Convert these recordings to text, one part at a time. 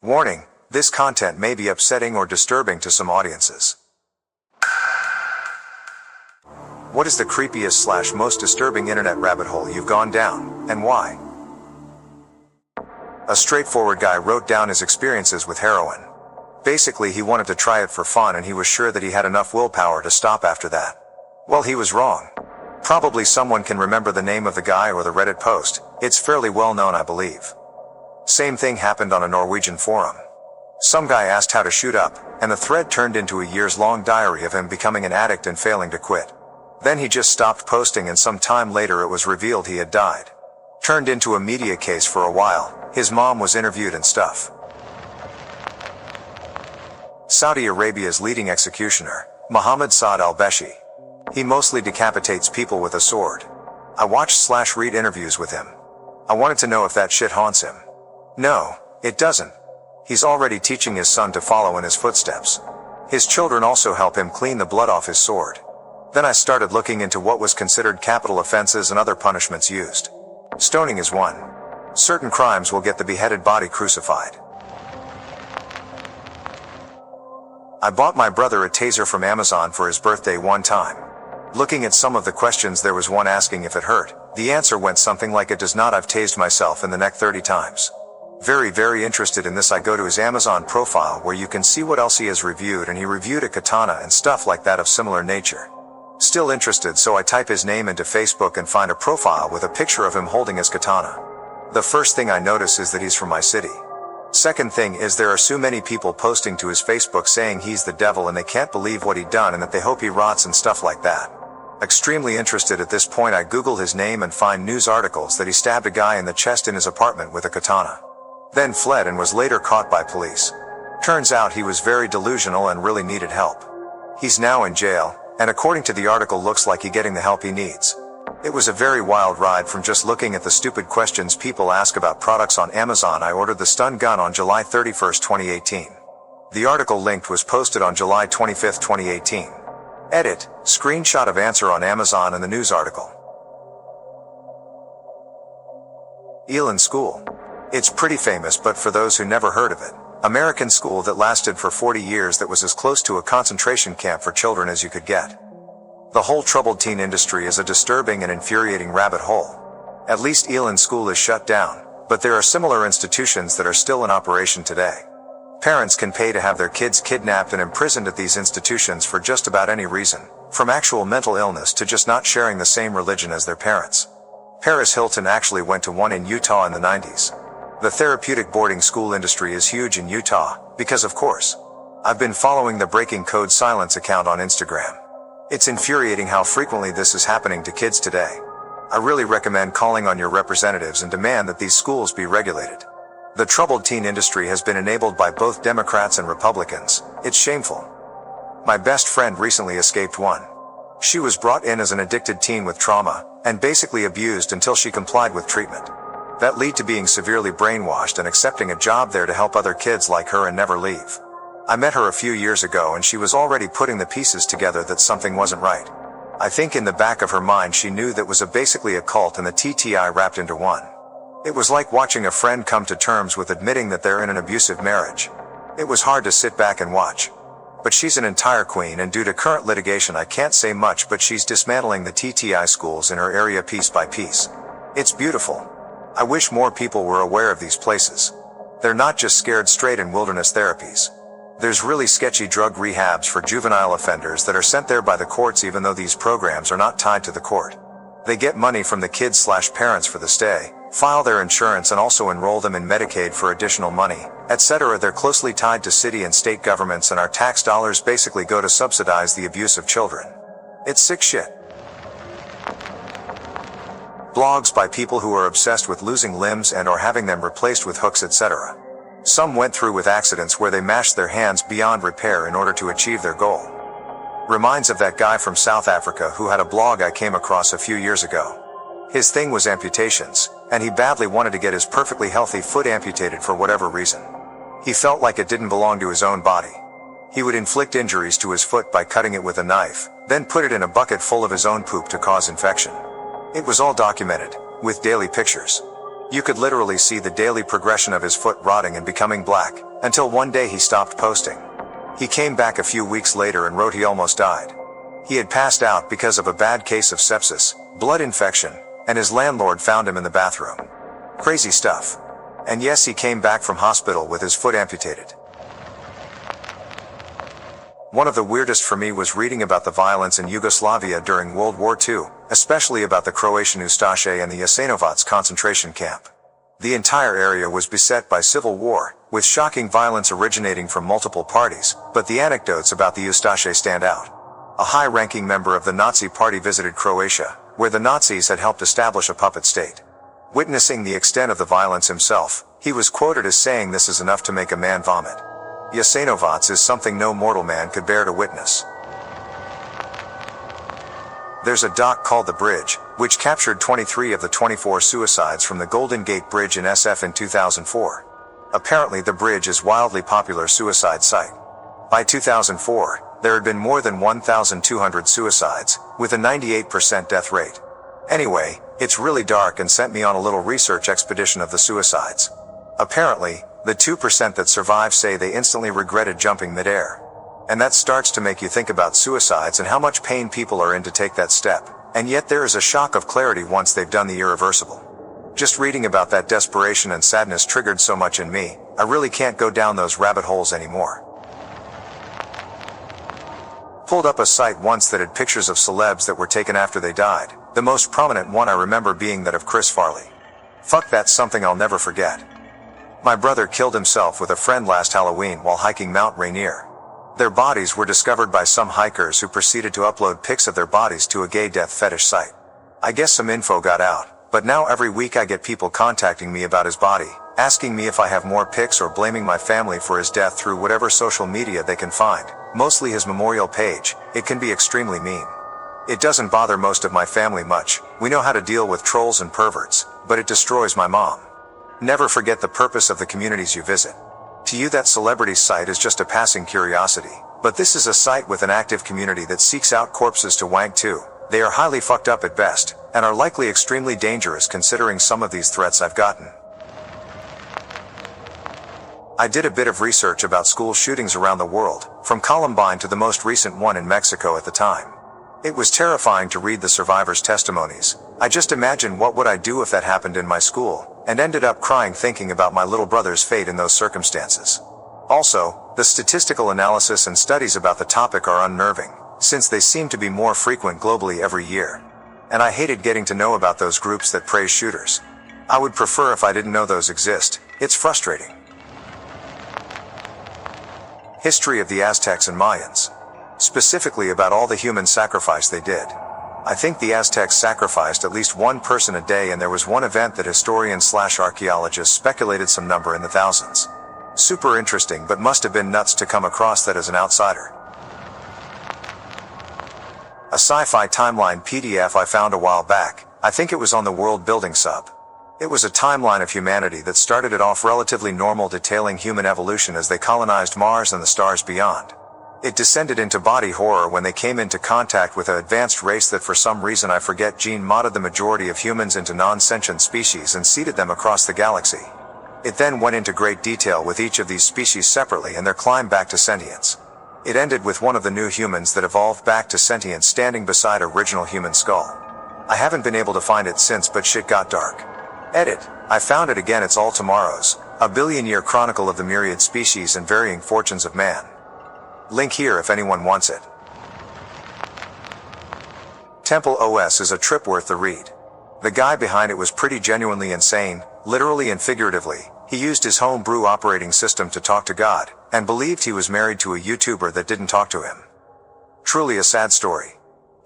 Warning, this content may be upsetting or disturbing to some audiences. What is the creepiest / most disturbing internet rabbit hole you've gone down, and why? A straightforward guy wrote down his experiences with heroin. Basically, he wanted to try it for fun and he was sure that he had enough willpower to stop after that. Well, he was wrong. Probably someone can remember the name of the guy or the Reddit post. It's fairly well known, I believe. Same thing happened on a Norwegian forum. Some guy asked how to shoot up, and the thread turned into a years-long diary of him becoming an addict and failing to quit. Then he just stopped posting and some time later it was revealed he had died. Turned into a media case for a while. His mom was interviewed and stuff. Saudi Arabia's leading executioner, Mohammed Saad al-Beshi. He mostly decapitates people with a sword. I watched/read interviews with him. I wanted to know if that shit haunts him. No, it doesn't. He's already teaching his son to follow in his footsteps. His children also help him clean the blood off his sword. Then I started looking into what was considered capital offenses and other punishments used. Stoning is one. Certain crimes will get the beheaded body crucified. I bought my brother a taser from Amazon for his birthday one time. Looking at some of the questions, there was one asking if it hurt. The answer went something like, "It does not. I've tased myself in the neck 30 times. Very interested in this, I go to his Amazon profile where you can see what else he has reviewed, and he reviewed a katana and stuff like that of similar nature. Still interested, so I type his name into Facebook and find a profile with a picture of him holding his katana. The first thing I notice is that he's from my city. Second thing is there are so many people posting to his Facebook saying he's the devil and they can't believe what he done and that they hope he rots and stuff like that. Extremely interested at this point, I googled his name and find news articles that he stabbed a guy in the chest in his apartment with a katana. Then fled and was later caught by police. Turns out he was very delusional and really needed help. He's now in jail, and according to the article looks like he's getting the help he needs. It was a very wild ride from just looking at the stupid questions people ask about products on Amazon. I ordered the stun gun on July 31st, 2018. The article linked was posted on July 25th, 2018. Edit, screenshot of answer on Amazon and the news article. Elon School. It's pretty famous, but for those who never heard of it, American school that lasted for 40 years that was as close to a concentration camp for children as you could get. The whole troubled teen industry is a disturbing and infuriating rabbit hole. At least Elon School is shut down, but there are similar institutions that are still in operation today. Parents can pay to have their kids kidnapped and imprisoned at these institutions for just about any reason, from actual mental illness to just not sharing the same religion as their parents. Paris Hilton actually went to one in Utah in the 90s. The therapeutic boarding school industry is huge in Utah, because of course. I've been following the Breaking Code Silence account on Instagram. It's infuriating how frequently this is happening to kids today. I really recommend calling on your representatives and demand that these schools be regulated. The troubled teen industry has been enabled by both Democrats and Republicans. It's shameful. My best friend recently escaped one. She was brought in as an addicted teen with trauma, and basically abused until she complied with treatment. That led to being severely brainwashed and accepting a job there to help other kids like her and never leave. I met her a few years ago and she was already putting the pieces together that something wasn't right. I think in the back of her mind she knew that was basically a cult and the TTI wrapped into one. It was like watching a friend come to terms with admitting that they're in an abusive marriage. It was hard to sit back and watch. But she's an entire queen, and due to current litigation I can't say much, but she's dismantling the TTI schools in her area piece by piece. It's beautiful. I wish more people were aware of these places. They're not just scared straight and wilderness therapies. There's really sketchy drug rehabs for juvenile offenders that are sent there by the courts even though these programs are not tied to the court. They get money from the kids/parents for the stay, file their insurance and also enroll them in Medicaid for additional money, etc. They're closely tied to city and state governments, and our tax dollars basically go to subsidize the abuse of children. It's sick shit. Blogs by people who are obsessed with losing limbs and or having them replaced with hooks, etc. Some went through with accidents where they mashed their hands beyond repair in order to achieve their goal. Reminds of that guy from South Africa who had a blog I came across a few years ago. His thing was amputations, and he badly wanted to get his perfectly healthy foot amputated for whatever reason. He felt like it didn't belong to his own body. He would inflict injuries to his foot by cutting it with a knife, then put it in a bucket full of his own poop to cause infection. It was all documented, with daily pictures. You could literally see the daily progression of his foot rotting and becoming black, until one day he stopped posting. He came back a few weeks later and wrote he almost died. He had passed out because of a bad case of sepsis, blood infection, and his landlord found him in the bathroom. Crazy stuff. And yes, he came back from hospital with his foot amputated. One of the weirdest for me was reading about the violence in Yugoslavia during World War II, especially about the Croatian Ustaše and the Jasenovac concentration camp. The entire area was beset by civil war, with shocking violence originating from multiple parties, but the anecdotes about the Ustaše stand out. A high-ranking member of the Nazi Party visited Croatia, where the Nazis had helped establish a puppet state. Witnessing the extent of the violence himself, he was quoted as saying, "This is enough to make a man vomit." Jasenovac is something no mortal man could bear to witness. There's a doc called The Bridge, which captured 23 of the 24 suicides from the Golden Gate Bridge in SF in 2004. Apparently the bridge is a wildly popular suicide site. By 2004, there had been more than 1,200 suicides, with a 98% death rate. Anyway, it's really dark and sent me on a little research expedition of the suicides. Apparently, the 2% that survive say they instantly regretted jumping midair. And that starts to make you think about suicides and how much pain people are in to take that step, and yet there is a shock of clarity once they've done the irreversible. Just reading about that desperation and sadness triggered so much in me, I really can't go down those rabbit holes anymore. Pulled up a site once that had pictures of celebs that were taken after they died, the most prominent one I remember being that of Chris Farley. Fuck, that's something I'll never forget. My brother killed himself with a friend last Halloween while hiking Mount Rainier. Their bodies were discovered by some hikers who proceeded to upload pics of their bodies to a gay death fetish site. I guess some info got out, but now every week I get people contacting me about his body, asking me if I have more pics or blaming my family for his death through whatever social media they can find, mostly his memorial page. It can be extremely mean. It doesn't bother most of my family much, we know how to deal with trolls and perverts, but it destroys my mom. Never forget the purpose of the communities you visit. To you that celebrity site is just a passing curiosity, but this is a site with an active community that seeks out corpses to wank to. They are highly fucked up at best, and are likely extremely dangerous considering some of these threats I've gotten. I did a bit of research about school shootings around the world, from Columbine to the most recent one in Mexico at the time. It was terrifying to read the survivors' testimonies. I just imagined what would I do if that happened in my school, and ended up crying thinking about my little brother's fate in those circumstances. Also, the statistical analysis and studies about the topic are unnerving, since they seem to be more frequent globally every year. And I hated getting to know about those groups that praise shooters. I would prefer if I didn't know those exist. It's frustrating. History of the Aztecs and Mayans. Specifically about all the human sacrifice they did. I think the Aztecs sacrificed at least one person a day, and there was one event that historians/archaeologists speculated some number in the thousands. Super interesting, but must have been nuts to come across that as an outsider. A sci-fi timeline PDF I found a while back, I think it was on the World Building sub. It was a timeline of humanity that started it off relatively normal, detailing human evolution as they colonized Mars and the stars beyond. It descended into body horror when they came into contact with an advanced race that for some reason I forget gene-modded the majority of humans into non-sentient species and seeded them across the galaxy. It then went into great detail with each of these species separately and their climb back to sentience. It ended with one of the new humans that evolved back to sentience standing beside original human skull. I haven't been able to find it since, but shit got dark. Edit. I found it again. It's All Tomorrows, a billion-year chronicle of the myriad species and varying fortunes of man. Link here if anyone wants it. Temple OS is a trip worth the read. The guy behind it was pretty genuinely insane, literally and figuratively. He used his home brew operating system to talk to God, and believed he was married to a YouTuber that didn't talk to him. Truly a sad story.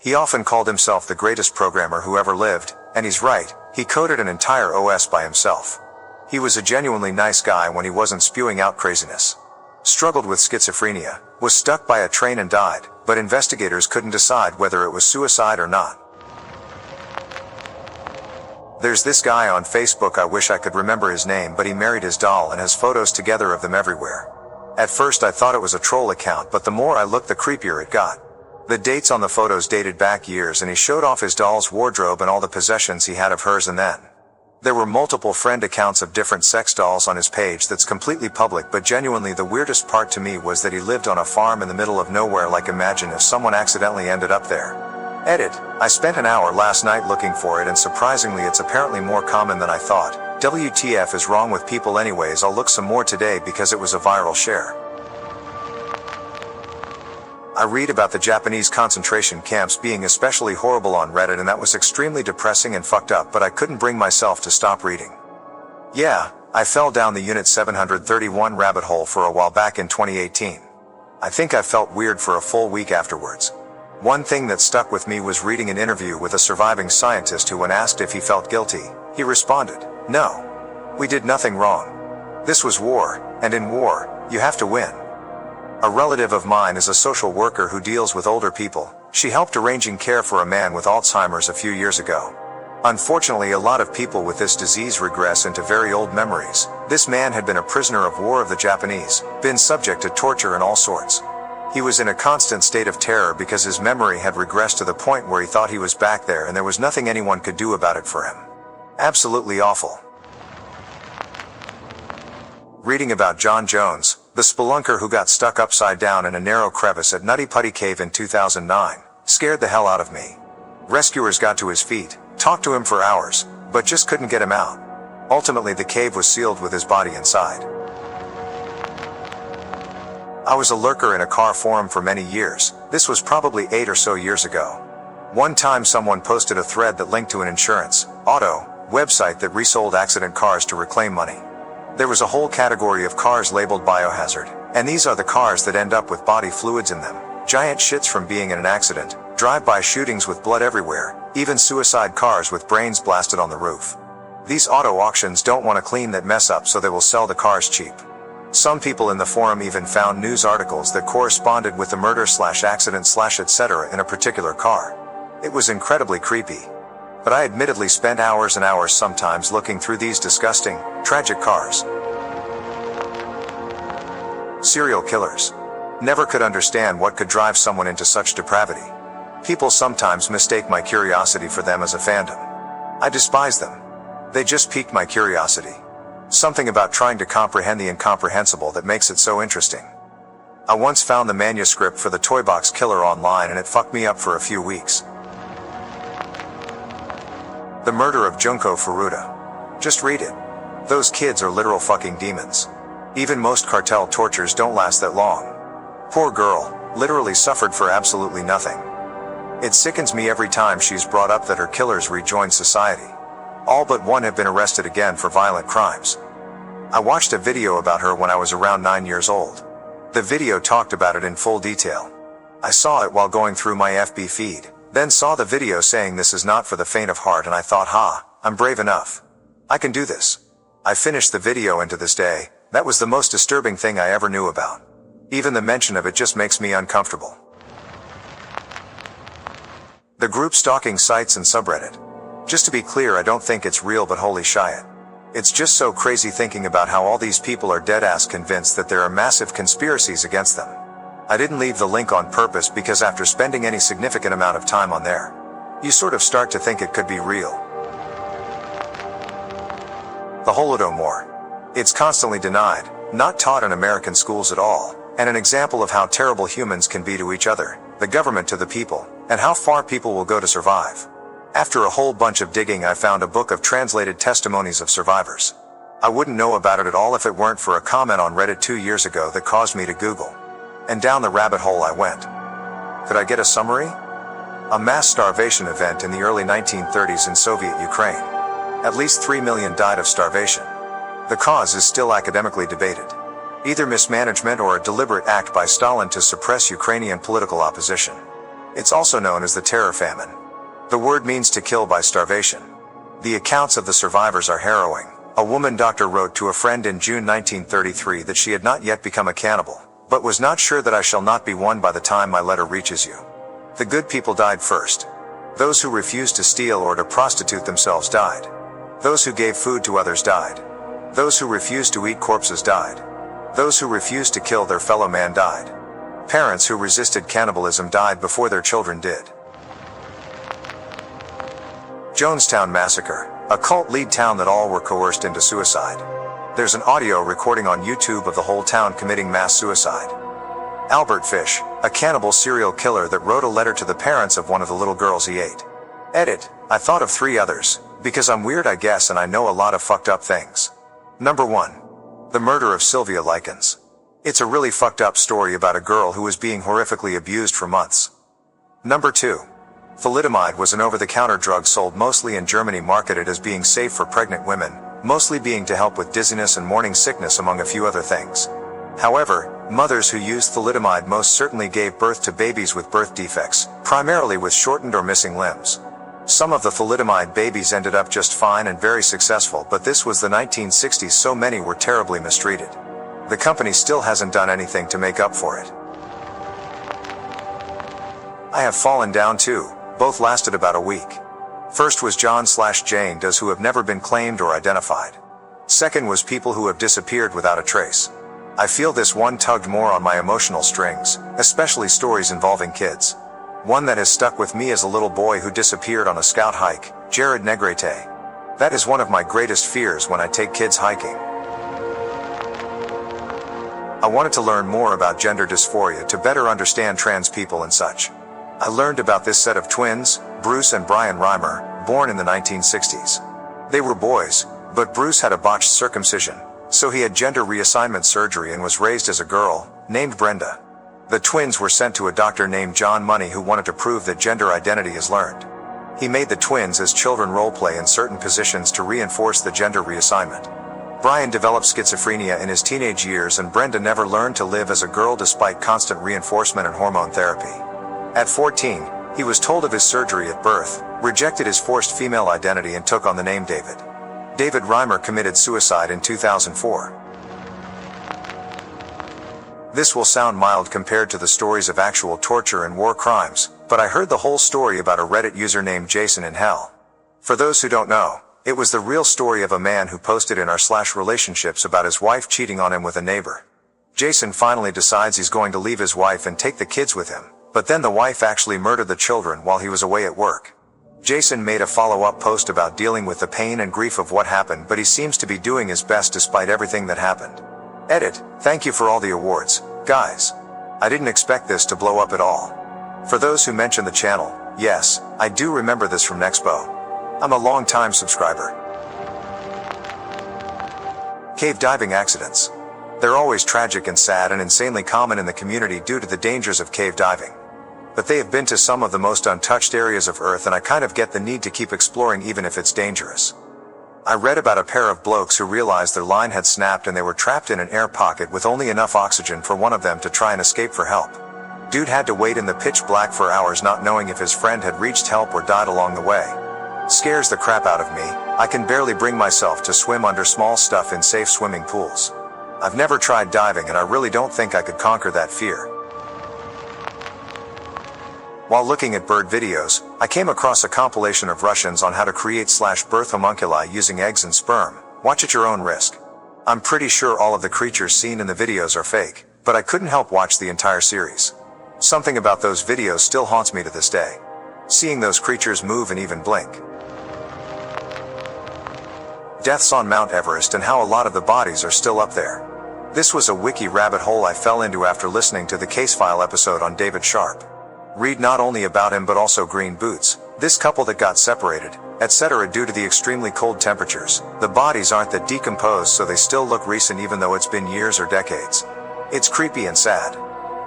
He often called himself the greatest programmer who ever lived, and he's right, he coded an entire OS by himself. He was a genuinely nice guy when he wasn't spewing out craziness. Struggled with schizophrenia, was stuck by a train and died, but investigators couldn't decide whether it was suicide or not. There's this guy on Facebook, I wish I could remember his name, but he married his doll and has photos together of them everywhere. At first I thought it was a troll account, but the more I looked the creepier it got. The dates on the photos dated back years, and he showed off his doll's wardrobe and all the possessions he had of hers, and then There were multiple friend accounts of different sex dolls on his page that's completely public, but genuinely the weirdest part to me was that he lived on a farm in the middle of nowhere. Like, imagine if someone accidentally ended up there. Edit. I spent an hour last night looking for it, and surprisingly it's apparently more common than I thought. WTF is wrong with people anyways? I'll look some more today because it was a viral share. I read about the Japanese concentration camps being especially horrible on Reddit, and that was extremely depressing and fucked up, but I couldn't bring myself to stop reading. Yeah, I fell down the Unit 731 rabbit hole for a while back in 2018. I think I felt weird for a full week afterwards. One thing that stuck with me was reading an interview with a surviving scientist who, when asked if he felt guilty, he responded, "No. We did nothing wrong. This was war, and in war, you have to win." A relative of mine is a social worker who deals with older people. She helped arranging care for a man with Alzheimer's a few years ago. Unfortunately, a lot of people with this disease regress into very old memories. This man had been a prisoner of war of the Japanese, been subject to torture and all sorts. He was in a constant state of terror because his memory had regressed to the point where he thought he was back there and there was nothing anyone could do about it for him. Absolutely awful. Reading about John Jones, the spelunker who got stuck upside down in a narrow crevice at Nutty Putty Cave in 2009, scared the hell out of me. Rescuers got to his feet, talked to him for hours, but just couldn't get him out. Ultimately, the cave was sealed with his body inside. I was a lurker in a car forum for many years. This was probably 8 or so years ago. One time someone posted a thread that linked to an insurance, auto, website that resold accident cars to reclaim money. There was a whole category of cars labeled biohazard, and these are the cars that end up with body fluids in them, giant shits from being in an accident, drive-by shootings with blood everywhere, even suicide cars with brains blasted on the roof. These auto auctions don't want to clean that mess up, so they will sell the cars cheap. Some people in the forum even found news articles that corresponded with the murder/accident/etc. in a particular car. It was incredibly creepy. But I admittedly spent hours and hours sometimes looking through these disgusting, tragic cars. Serial killers. Never could understand what could drive someone into such depravity. People sometimes mistake my curiosity for them as a fandom. I despise them. They just piqued my curiosity. Something about trying to comprehend the incomprehensible that makes it so interesting. I once found the manuscript for the Toy Box Killer online, and it fucked me up for a few weeks. The murder of Junko Furuta. Just read it. Those kids are literal fucking demons. Even most cartel tortures don't last that long. Poor girl, literally suffered for absolutely nothing. It sickens me every time she's brought up that her killers rejoined society. All but one have been arrested again for violent crimes. I watched a video about her when I was around 9 years old. The video talked about it in full detail. I saw it while going through my FB feed, then saw the video saying this is not for the faint of heart, and I thought, I'm brave enough. I can do this. I finished the video, and to this day, that was the most disturbing thing I ever knew about. Even the mention of it just makes me uncomfortable. The group stalking sites and subreddit. Just to be clear, I don't think it's real, but holy shit. It's just so crazy thinking about how all these people are dead-ass convinced that there are massive conspiracies against them. I didn't leave the link on purpose because after spending any significant amount of time on there, you sort of start to think it could be real. The Holodomor. It's constantly denied, not taught in American schools at all, and an example of how terrible humans can be to each other, the government to the people, and how far people will go to survive. After a whole bunch of digging, I found a book of translated testimonies of survivors. I wouldn't know about it at all if it weren't for a comment on Reddit 2 years ago that caused me to Google. And down the rabbit hole I went. Could I get a summary? A mass starvation event in the early 1930s in Soviet Ukraine. At least 3 million died of starvation. The cause is still academically debated. Either mismanagement or a deliberate act by Stalin to suppress Ukrainian political opposition. It's also known as the terror famine. The word means to kill by starvation. The accounts of the survivors are harrowing. A woman doctor wrote to a friend in June 1933 that she had not yet become a cannibal, but was not sure that I shall not be one by the time my letter reaches you. The good people died first. Those who refused to steal or to prostitute themselves died. Those who gave food to others died. Those who refused to eat corpses died. Those who refused to kill their fellow man died. Parents who resisted cannibalism died before their children did. Jonestown Massacre. A cult lead town that all were coerced into suicide. There's an audio recording on YouTube of the whole town committing mass suicide. Albert Fish, a cannibal serial killer that wrote a letter to the parents of one of the little girls he ate. Edit, I thought of 3 others, because I'm weird I guess and I know a lot of fucked up things. Number 1. The murder of Sylvia Likens. It's a really fucked up story about a girl who was being horrifically abused for months. Number 2. Thalidomide was an over-the-counter drug sold mostly in Germany, marketed as being safe for pregnant women, mostly being to help with dizziness and morning sickness among a few other things. However, mothers who used thalidomide most certainly gave birth to babies with birth defects, primarily with shortened or missing limbs. Some of the thalidomide babies ended up just fine and very successful, but this was the 1960s, so many were terribly mistreated. The company still hasn't done anything to make up for it. I have fallen down too. Both lasted about a week. First was John/Jane Does who have never been claimed or identified. Second was people who have disappeared without a trace. I feel this one tugged more on my emotional strings, especially stories involving kids. One that has stuck with me as a little boy who disappeared on a scout hike, Jared Negrete. That is one of my greatest fears when I take kids hiking. I wanted to learn more about gender dysphoria to better understand trans people and such. I learned about this set of twins, Bruce and Brian Reimer, born in the 1960s. They were boys, but Bruce had a botched circumcision, so he had gender reassignment surgery and was raised as a girl, named Brenda. The twins were sent to a doctor named John Money who wanted to prove that gender identity is learned. He made the twins as children role-play in certain positions to reinforce the gender reassignment. Brian developed schizophrenia in his teenage years, and Brenda never learned to live as a girl despite constant reinforcement and hormone therapy. At 14, he was told of his surgery at birth, rejected his forced female identity and took on the name David. David Reimer committed suicide in 2004. This will sound mild compared to the stories of actual torture and war crimes, but I heard the whole story about a Reddit user named Jason in Hell. For those who don't know, it was the real story of a man who posted in r/relationships about his wife cheating on him with a neighbor. Jason finally decides he's going to leave his wife and take the kids with him. But then the wife actually murdered the children while he was away at work. Jason made a follow-up post about dealing with the pain and grief of what happened, but he seems to be doing his best despite everything that happened. Edit, thank you for all the awards, guys. I didn't expect this to blow up at all. For those who mention the channel, yes, I do remember this from Nexpo. I'm a long-time subscriber. Cave diving accidents. They're always tragic and sad and insanely common in the community due to the dangers of cave diving. But they have been to some of the most untouched areas of Earth, and I kind of get the need to keep exploring even if it's dangerous. I read about a pair of blokes who realized their line had snapped and they were trapped in an air pocket with only enough oxygen for one of them to try and escape for help. Dude had to wait in the pitch black for hours not knowing if his friend had reached help or died along the way. Scares the crap out of me. I can barely bring myself to swim under small stuff in safe swimming pools. I've never tried diving and I really don't think I could conquer that fear. While looking at bird videos, I came across a compilation of Russians on how to create/birth homunculi using eggs and sperm. Watch at your own risk. I'm pretty sure all of the creatures seen in the videos are fake, but I couldn't help watch the entire series. Something about those videos still haunts me to this day. Seeing those creatures move and even blink. Deaths on Mount Everest and how a lot of the bodies are still up there. This was a wiki rabbit hole I fell into after listening to the Casefile episode on David Sharp. Read not only about him but also Green Boots, this couple that got separated, etc. due to the extremely cold temperatures. The bodies aren't that decomposed, so they still look recent even though it's been years or decades. It's creepy and sad.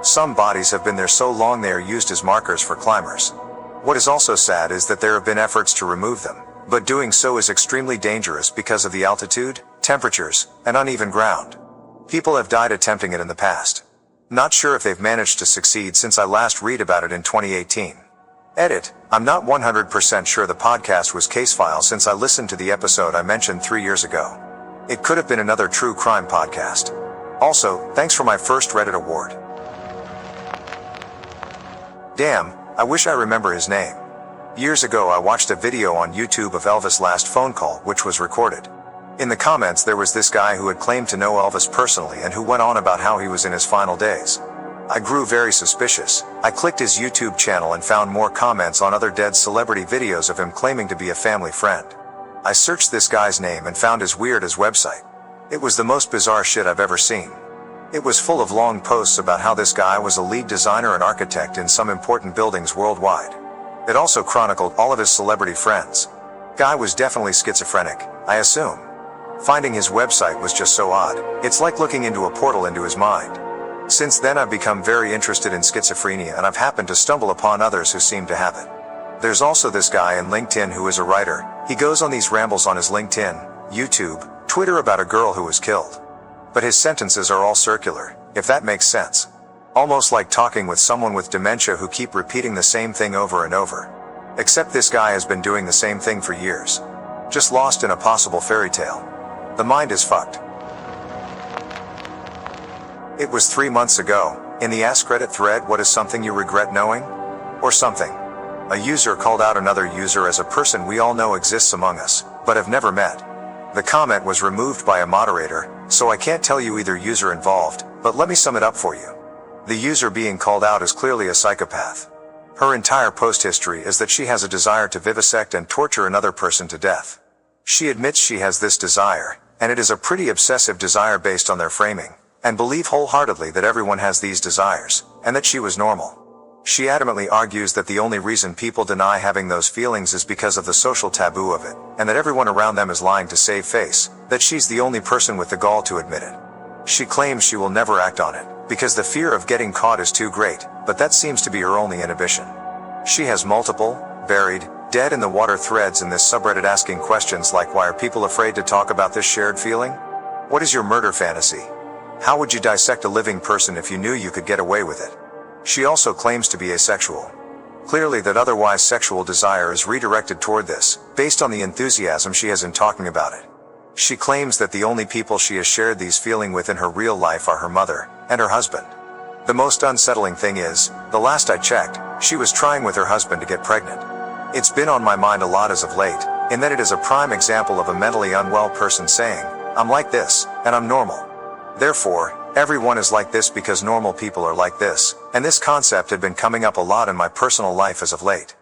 Some bodies have been there so long they are used as markers for climbers. What is also sad is that there have been efforts to remove them, but doing so is extremely dangerous because of the altitude, temperatures, and uneven ground. People have died attempting it in the past. Not sure if they've managed to succeed since I last read about it in 2018. Edit, I'm not 100% sure the podcast was Casefile since I listened to the episode I mentioned 3 years ago. It could have been another true crime podcast. Also, thanks for my first Reddit award. Damn, I wish I remember his name. Years ago I watched a video on YouTube of Elvis' last phone call, which was recorded. In the comments there was this guy who had claimed to know Elvis personally and who went on about how he was in his final days. I grew very suspicious. I clicked his YouTube channel and found more comments on other dead celebrity videos of him claiming to be a family friend. I searched this guy's name and found his weird as website. It was the most bizarre shit I've ever seen. It was full of long posts about how this guy was a lead designer and architect in some important buildings worldwide. It also chronicled all of his celebrity friends. Guy was definitely schizophrenic, I assume. Finding his website was just so odd. It's like looking into a portal into his mind. Since then I've become very interested in schizophrenia, and I've happened to stumble upon others who seem to have it. There's also this guy in LinkedIn who is a writer. He goes on these rambles on his LinkedIn, YouTube, Twitter about a girl who was killed. But his sentences are all circular, if that makes sense. Almost like talking with someone with dementia who keep repeating the same thing over and over. Except this guy has been doing the same thing for years. Just lost in a possible fairy tale. The mind is fucked. It was 3 months ago, in the Ask Reddit thread, "What is something you regret knowing?" Or something. A user called out another user as a person we all know exists among us, but have never met. The comment was removed by a moderator, so I can't tell you either user involved, but let me sum it up for you. The user being called out is clearly a psychopath. Her entire post history is that she has a desire to vivisect and torture another person to death. She admits she has this desire, and it is a pretty obsessive desire based on their framing, and believe wholeheartedly that everyone has these desires, and that she was normal. She adamantly argues that the only reason people deny having those feelings is because of the social taboo of it, and that everyone around them is lying to save face, that she's the only person with the gall to admit it. She claims she will never act on it, because the fear of getting caught is too great, but that seems to be her only inhibition. She has multiple, buried, dead in the water threads in this subreddit asking questions like, why are people afraid to talk about this shared feeling? What is your murder fantasy? How would you dissect a living person if you knew you could get away with it? She also claims to be asexual. Clearly that otherwise sexual desire is redirected toward this, based on the enthusiasm she has in talking about it. She claims that the only people she has shared these feelings with in her real life are her mother, and her husband. The most unsettling thing is, the last I checked, she was trying with her husband to get pregnant. It's been on my mind a lot as of late, in that it is a prime example of a mentally unwell person saying, "I'm like this, and I'm normal. Therefore, everyone is like this because normal people are like this," and this concept had been coming up a lot in my personal life as of late.